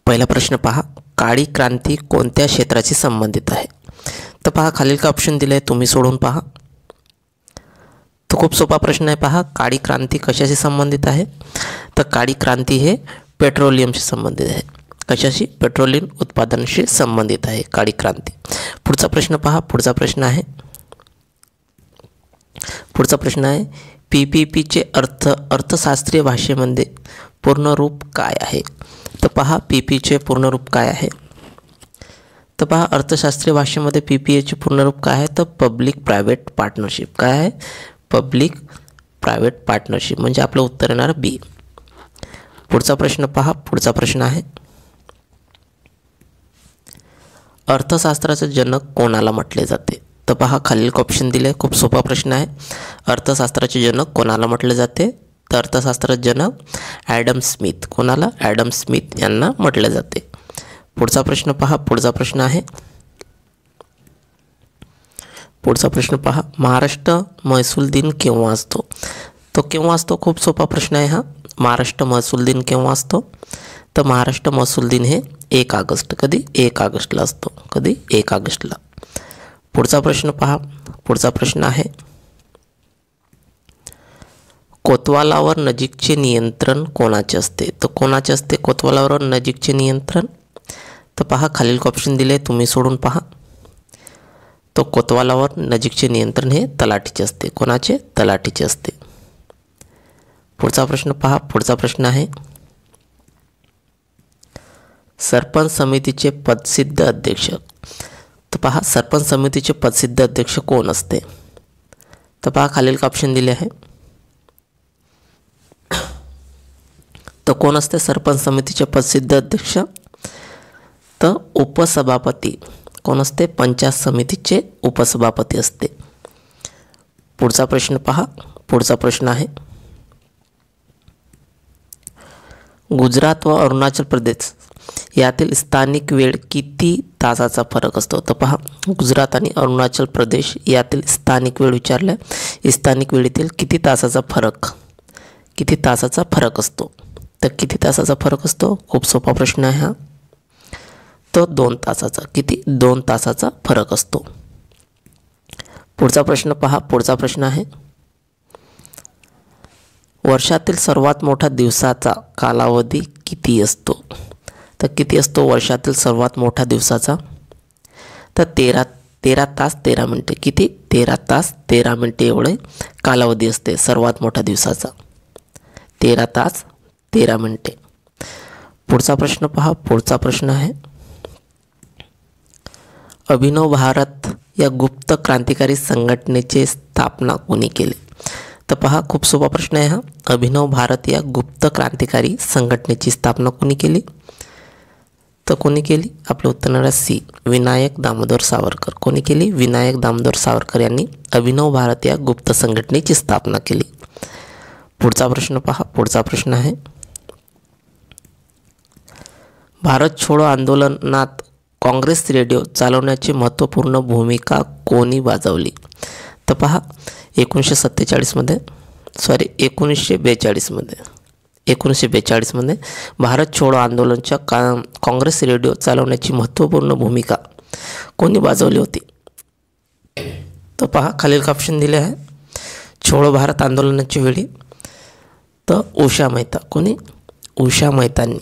पहिला प्रश्न पहा, काळी क्रांती कोणत्या क्षेत्राशी संबंधित आहे? तर पहा खालील का ऑप्शन दिले आहे, तुम्ही सोडून पहा. तो खूप सोपा प्रश्न आहे. पहा, काळी क्रांती कशाशी संबंधित आहे? तर काळी क्रांती हे पेट्रोलियमशी संबंधित आहे. कशाशी? पेट्रोलियम उत्पादनाशी संबंधित आहे काळी क्रांती. पुढचा प्रश्न पहा. पुढचा प्रश्न आहे PPPचे अर्थशास्त्रीय भाषेमध्ये पूर्ण रूप काय आहे? तर पहा PPचे पूर्ण रूप काय आहे? तर पहा अर्थशास्त्रीय भाषेमध्ये PPAचे पूर्ण रूप काय आहे? तर पब्लिक प्रायव्हेट पार्टनरशिप. काय आहे? Public private partnership. म्हणजे आपलं उत्तर येणार बी. पुढचा प्रश्न पहा. पुढचा प्रश्न आहे, अर्थशास्त्राचे जनक कोणाला म्हटले जाते? तर पहा खालील ऑप्शन दिले. खूप सोपा प्रश्न आहे. अर्थशास्त्राचे जनक कोणाला म्हटले जाते? तर अर्थशास्त्राचे जनक ॲडम स्मिथ. कोणाला? ॲडम स्मिथ यांना म्हटले जाते. पुढचा प्रश्न पहा. पुढचा प्रश्न आहे, पुढचा प्रश्न पहा, महाराष्ट्र महसूल दिन केव्हा असतो? तो केव्हा असतो? खूप सोपा प्रश्न आहे हा. महाराष्ट्र महसूल दिन केव्हा असतो? तर महाराष्ट्र महसूल दिन हे 1 ऑगस्ट. कधी? 1 ऑगस्टला असतो. कधी? 1 ऑगस्टला. पुढचा प्रश्न पहा. पुढचा प्रश्न आहे, कोतवालावर नजीकचे नियंत्रण कोणाचे असते? तर कोणाचे असते कोतवालावर नजीकचे नियंत्रण? तर पहा खालील ऑप्शन दिले, तुम्ही सोडून पहा. तो कोतवालावर नजीकचे नियंत्रण हे तलाठीचे असते. कोणाचे? तलाठीचे असते. पुढचा प्रश्न पहा. पुढचा प्रश्न आहे, सरपंच समितीचे पदसिद्ध अध्यक्ष. तर पहा सरपंच समितीचे पदसिद्ध अध्यक्ष कोण असते? तर पहा खालील ऑप्शन दिले आहे. तर कोण असते सरपंच समितीचे पदसिद्ध अध्यक्ष? तर उपसभापती. कोण असते? पंचायत समितीचे उपसभापती असते. पुढचा प्रश्न पहा. पुढचा प्रश्न आहे, गुजरात व अरुणाचल प्रदेश यातील स्थानिक वेळ किती तासाचा फरक असतो? तर पहा गुजरात आणि अरुणाचल प्रदेश यातील स्थानिक वेळ विचारल्या. स्थानिक वेळेतील किती तासाचा फरक असतो? तर किती तासाचा फरक असतो? खूप सोपा प्रश्न आहे हा. तो 2 तासाचा. किती? 2 तासाचा फरक असतो. पुढचा प्रश्न पहा. पुढचा प्रश्न आहे, वर्षातील सर्वात मोठा दिवसाचा कालावधी किती असतो? तर किती असतो वर्षातील सर्वात मोठा दिवसाचा? तर 13 तास 13 मिनटे. किती? 13 तास 13 मिनटे एवढे कालावधी असते सर्वात मोठ्या दिवसाचा. 13 तास 13 मिनटे. पुढचा प्रश्न पहा. पुढचा प्रश्न आहे, अभिनव भारत या गुप्त क्रांतिकारी संघटनेची स्थापना कोणी केली? तर पहा खूप सोपा प्रश्न आहे हा. अभिनव भारत या गुप्त क्रांतिकारी संघटनेची स्थापना कोणी केली? तर कोणी केली? आपलं उत्तर येणार सी, विनायक दामोदर सावरकर. कोणी केली? विनायक दामोदर सावरकर यांनी अभिनव भारत या गुप्त संघटनेची स्थापना केली. पुढचा प्रश्न पहा. पुढचा प्रश्न आहे, भारत छोडो आंदोलनात काँग्रेस रेडिओ चालवण्याची महत्त्वपूर्ण भूमिका कोणी बजावली? तर पहा 1942 मध्ये भारत छोडो आंदोलनाच्या काँग्रेस रेडिओ चालवण्याची महत्त्वपूर्ण भूमिका कोणी बजावली होती? तर पहा खालील ऑप्शन दिले आहे. छोडो भारत आंदोलनाच्या वेळी तर उषा मेहता. कोणी? उषा मेहतांनी.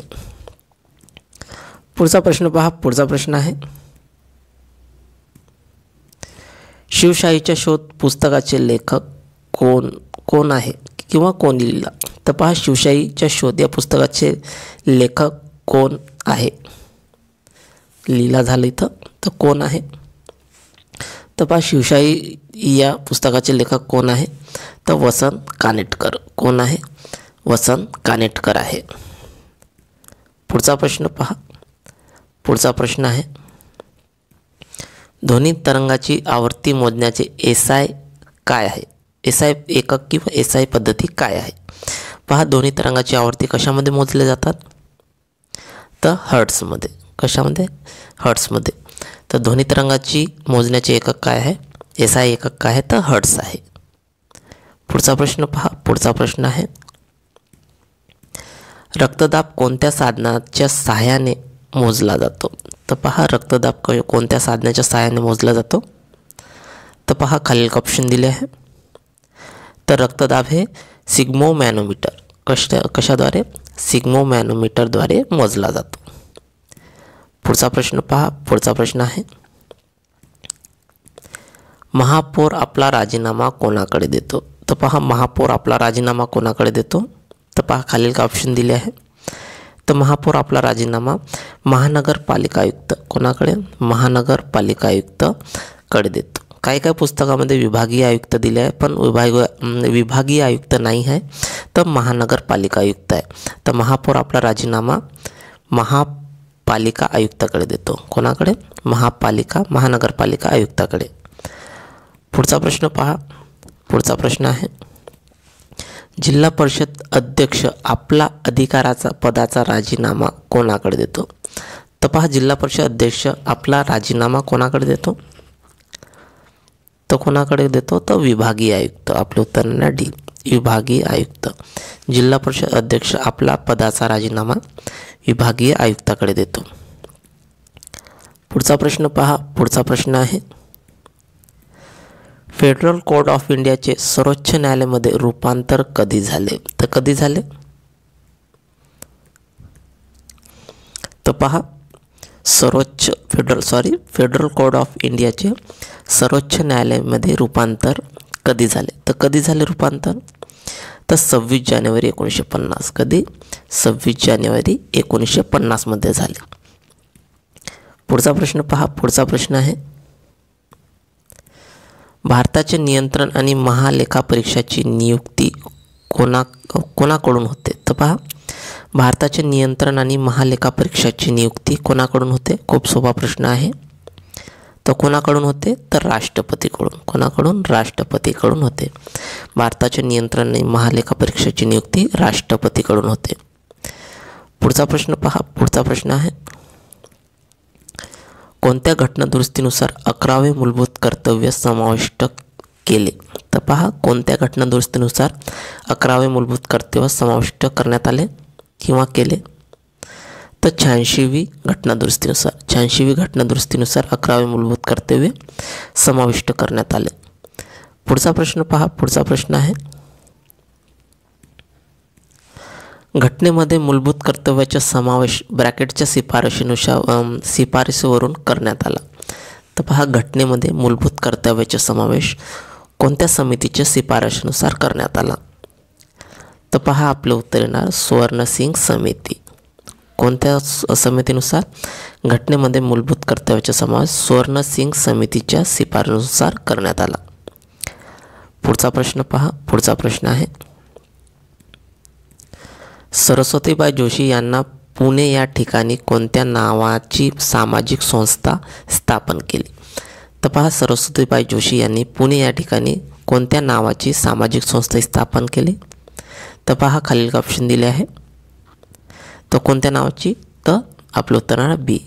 पुढचा प्रश्न पहा. पुढचा प्रश्न आहे, शिवशाहीचा शोध पुस्तकाचे लेखक कोण आहे किंवा कोणी लिहिला? तर पहा शिवशाहीचा शोध या पुस्तकाचे लेखक कोण आहे? लिहिला झालं इथं तर कोण आहे? तर पहा शिवशाही या पुस्तकाचे लेखक कोण आहे? तर वसंत कानेटकर. कोण आहे? वसंत कानेटकर आहे. पुढचा प्रश्न पहा. पुढचा प्रश्न आहे, ध्वनी तरंगाची आवर्ती मोजण्याचे SI काय आहे? SI एकक किंवा SI पद्धती काय आहे? पहा ध्वनी तरंगाची आवर्ती कशामध्ये मोजले जातात? तर हर्ट्समध्ये. कशामध्ये? हर्ट्समध्ये. तर ध्वनी तरंगाची मोजण्याचे एकक काय आहे? SI एकक काय आहे? तर हर्ट्स आहे. पुढचा प्रश्न पहा. पुढचा प्रश्न आहे, रक्तदाब कोणत्या साधनाच्या सहाय्याने मोजला जातो? तर पहा रक्तदाब कोणत्या साधनाच्या सहाय्याने मोजला जातो? तर पहा खालील ऑप्शन दिले आहे. तर रक्तदाब हे सिग्मोमॅनोमीटर कशाद्वारे? सिग्मोमॅनोमीटरद्वारे मोजला जातो. पुढचा प्रश्न पहा. पुढचा प्रश्न आहे, महापौर आपला राजीनामा कोणाकडे देतो? तर पहा महापौर आपला राजीनामा कोणाकडे देतो? तर पहा खालील ऑप्शन दिले आहे. तर महापौर आपला राजीनामा महानगरपालिका आयुक्त कोणाकडे? महानगरपालिका आयुक्तकडे देतो. काही काही पुस्तकामध्ये विभागीय आयुक्त दिले आहे, पण विभागीय आयुक्त नाही आहे, तर महानगरपालिका आयुक्त आहे. तर महापौर आपला राजीनामा महापालिका आयुक्ताकडे देतो. कोणाकडे? महानगरपालिका आयुक्ताकडे. पुढचा प्रश्न पहा. पुढचा प्रश्न आहे, जिल्हा परिषद अध्यक्ष आपला अधिकाराचा पदाचा राजीनामा कोणाकडे देतो? तर पहा जिल्हा परिषद अध्यक्ष आपला राजीनामा कोणाकडे देतो? तर कोणाकडे देतो? तर विभागीय आयुक्त. आपले उत्तर आहे डी, विभागीय आयुक्त. जिल्हा परिषद अध्यक्ष आपला पदाचा राजीनामा विभागीय आयुक्ताकडे देतो. पुढचा प्रश्न पहा. पुढचा प्रश्न आहे, फेडरल कोर्ट ऑफ इंडियाचे सर्वोच्च न्यायालयामध्ये रूपांतर कधी झाले? तर कधी झाले? तर पहा फेडरल कोर्ट ऑफ इंडियाचे सर्वोच्च न्यायालयामध्ये रूपांतर कधी झाले? तर कधी झाले रूपांतर? तर 26 जानेवारी 1950. कधी? 26 जानेवारी 1950 मध्ये झाले. पुढचा प्रश्न पहा. पुढचा प्रश्न आहे, भारताचे नियंत्रण आणि महालेखा परीक्षाची नियुक्ती कोणाकडून होते? तर पहा भारताचे नियंत्रण आणि महालेखा परीक्षाची नियुक्ती कोणाकडून होते? खूप सोपा प्रश्न आहे. तर कोणाकडून होते? तर राष्ट्रपतीकडून. कोणाकडून? राष्ट्रपतीकडून होते. भारताचे नियंत्रण आणि महालेखा परीक्षाची नियुक्ती राष्ट्रपतीकडून होते. पुढचा प्रश्न पहा. पुढचा प्रश्न आहे, कोणत्या घटनादुरुस्तीनुसार 11वे मूलभूत कर्तव्य समाविष्ट केले? तर पहा कोणत्या घटनादुरुस्तीनुसार 11वे मूलभूत कर्तव्य समाविष्ट करण्यात आले किंवा केले? तर 86वी घटनादुरुस्तीनुसार. 86वी घटनादुरुस्तीनुसार 11वे मूलभूत कर्तव्य समाविष्ट करण्यात आले. पुढचा प्रश्न पहा. पुढचा प्रश्न आहे, घटनेमध्ये मूलभूत कर्तव्याचा समावेश ब्रॅकेटच्या शिफारशीवरून करण्यात आला. तर पहा घटनेमध्ये मूलभूत कर्तव्याचा समावेश कोणत्या समितीच्या शिफारशीनुसार करण्यात आला? तर पहा आपले उत्तर येणार सुवर्णसिंग समिती. कोणत्या समितीनुसार? घटनेमध्ये मूलभूत कर्तव्याचा समावेश सुवर्णसिंग समितीच्या शिफारशीनुसार करण्यात आला. पुढचा प्रश्न पहा. पुढचा प्रश्न आहे, सरस्वतीबाई जोशी यांना पुणे या ठिकाणी कोणत्या नावाची सामाजिक संस्था स्थापन केली? तर पहा सरस्वतीबाई जोशी यांनी पुणे या ठिकाणी कोणत्या नावाची सामाजिक संस्था स्थापन केली? तर पहा खालील ऑप्शन दिले आहे. तर कोणत्या नावाची? तर आपलं उत्तर आहे बी,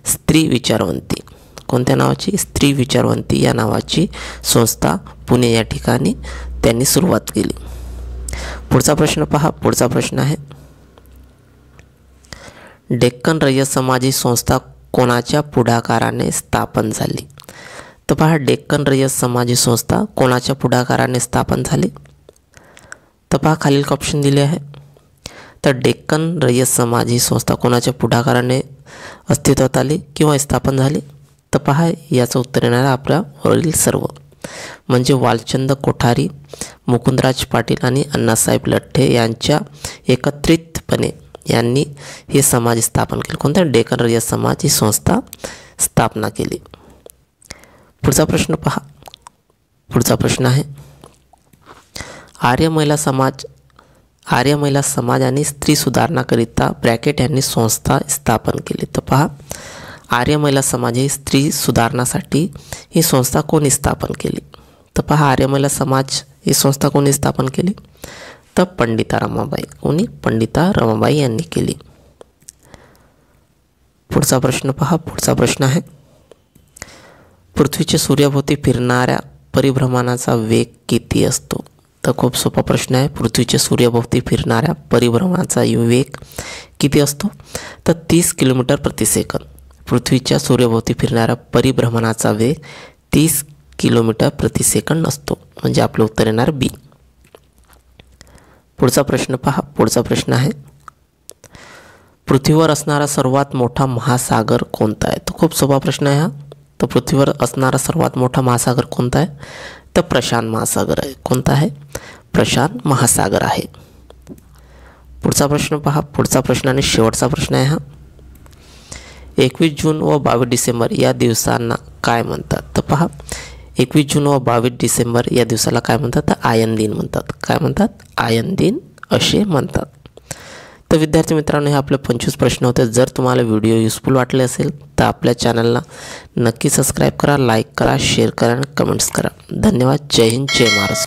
स्त्री विचारवंती. कोणत्या नावाची? स्त्री विचारवंती या नावाची संस्था पुणे या ठिकाणी त्यांनी सुरुवात केली. पुढचा प्रश्न पहा. पुढचा प्रश्न आहे, डेक्कन रयत समाज ही संस्था कोणाच्या पुढाकाराने स्थापन झाली? तर पहा डेक्कन रयत समाज ही संस्था कोणाच्या पुढाकाराने स्थापन झाली? तर पहा खालील ऑप्शन दिले आहे. तर डेक्कन रयत समाज ही संस्था कोणाच्या पुढाकाराने अस्तित्वात आली किंवा स्थापन झाली? तर पहा याचं उत्तर येणार आहे आपल्यावरील सर्व, म्हणजे वालचंद कोठारी, मुकुंदराज पाटील आणि अण्णासाहेब लठ्ठे यांच्या एकत्रितपणे यांनी हे समाज स्थापन केले. कोणत्या? डेक्कन रयत समाज ही संस्था स्थापना केली. पुढचा प्रश्न पहा. पुढचा प्रश्न आहे, आर्य महिला समाज आणि स्त्री सुधारणाकरिता ब्रॅकेट यांनी संस्था स्थापन केली. तर पहा आर्य महिला समाज ही स्त्री सुधारणासाठी ही संस्था कोणी स्थापन केली? तर पहा आर्य महिला समाज ही संस्था कोणी स्थापन केली? तर पंडिता रमाबाई. कोणी? पंडिता रमाबाई यांनी केली. पुढचा प्रश्न पहा. पुढचा प्रश्न आहे, पृथ्वीच्या सूर्याभोवती फिरणाऱ्या परिभ्रमणाचा वेग किती असतो? तर खूप सोपा प्रश्न आहे. पृथ्वीच्या सूर्याभोवती फिरणाऱ्या परिभ्रमणाचा वेग किती असतो? तर 30 किलोमीटर प्रति सेकंद. पृथ्वीच्या सूर्याभोवती फिरणाऱ्या परिभ्रमणाचा वेग 30 किलोमीटर प्रति सेकंद असतो. म्हणजे आपलं उत्तर येणार बी. पुढचा प्रश्न पहा. पुढचा प्रश्न आहे, पृथ्वीवर असणारा सर्वात मोठा महासागर कोणता आहे? तो खूप सोपा प्रश्न आहे हा. तर पृथ्वीवर असणारा सर्वात मोठा महासागर कोणता आहे? तर प्रशांत महासागर आहे. कोणता आहे? प्रशांत महासागर आहे. पुढचा प्रश्न पहा. पुढचा प्रश्न आणि शेवटचा प्रश्न आहे हा. 21 जून व 22 डिसेंबर या दिवसांना काय म्हणतात? तर पहा, 21 जून व 22 डिसेंबर या दिवसाला काय म्हणतात? तर आयन दिन म्हणतात. काय म्हणतात? आयन दिन असे म्हणतात. तर विद्यार्थी मित्रांनो, हे आपले 25 प्रश्न होते. जर तुम्हाला व्हिडिओ युजफुल वाटले असेल तर आपल्या चॅनलला नक्की सबस्क्राईब करा, लाईक करा, शेअर करा आणि कमेंट्स करा. धन्यवाद. जय हिंद, जय महाराष्ट्र.